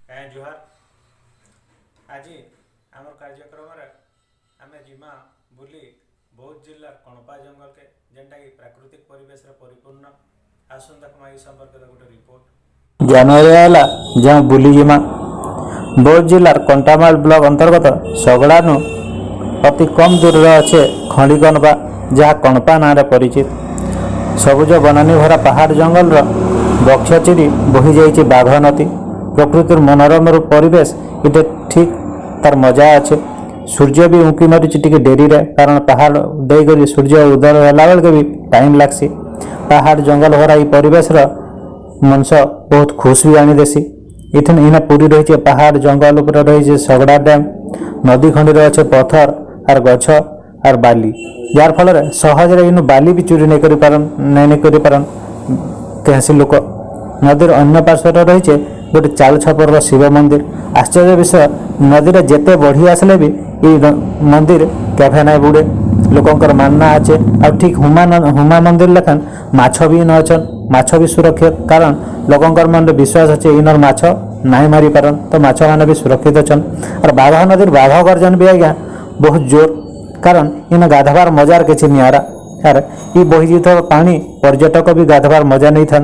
जुहार आज आम कार्यक्रम आम जिमा बुली बौद्ध जिला कणपा जंगल के जेनटा कि प्राकृतिक परिवेश परिपूर्ण आसन देखमा ई संपर्क गोटे रिपोर्ट जनवरी जहाँ बुली जिमा बौद्ध जिलार कंटामाल ब्लॉक अंतर्गत सगड़ानु अति कम दूर अच्छे खड़ी कणपा जहाँ कणपा ना परिचित सबुज बनानी भरा पहाड़ जंगल वक्ष चिरी बही जाइए बाघ नदी प्रकृतिर मनोरम परिवेश इटे ठीक तार मजा अच्छे सूर्य भी उंकी मारी टी डेरी रे कारण पहाड़ देकर सूर्य उदय होला बेल के भी टाइम लगसी पहाड़ जंगल भरा परिवेश मनुष्य बहुत खुश भी आनीदेसी इथन इना पूरी रही पहाड़ जंगल उपर रही सगड़ा डैम नदी खंडी अच्छे पत्थर आर गछ आर बाली यार फल सहज इन बाली भी चोरी नहीं कर कैसी लोक नदीर अन्य पार्श्वर रही गोटे चाल छपर शिव मंदिर आश्चर्य विषय नदी जिते बढ़ी आसले भी ये मंदिर केफे ना बुड़े लोकंर मानना अच्छे आ ठीक हुमा मंदिर लेखान माछ भी न अच्छन माछ भी सुरक्षित कारण लोकंर मन विश्वास अच्छे इनर माछ नहीं मारी पारन तो माछ मैंने भी सुरक्षित अच्छन और बाघ नदी बाघ गर्जन भी आज्ञा बहुत जोर कारण इन गाधवार मजार किसी निरा यार ये बही जाता पानी पर्यटक भी गाधवार मजा नहीं था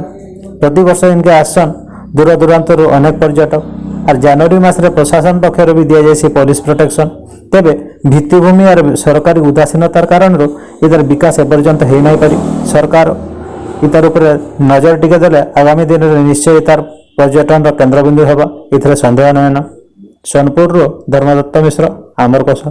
प्रति वर्ष इनके आसन दूर दूरांतर अनेक पर्यटक और जनवरी मासरे प्रशासन पक्षर भी दि जाए पुलिस प्रोटेक्शन तेबे भित्तिभूमि और सरकारी उदासीनतार कारण इधर विकास एपर्यंत हो नहीं पारी सरकार इतार उपर नजर टिके देले आगामी दिन में निश्चय तार पर्यटन केन्द्रबिंदु होगा इथरे संदेह नहीं सोनपुर धर्मदत्त मिश्र आमर कोश।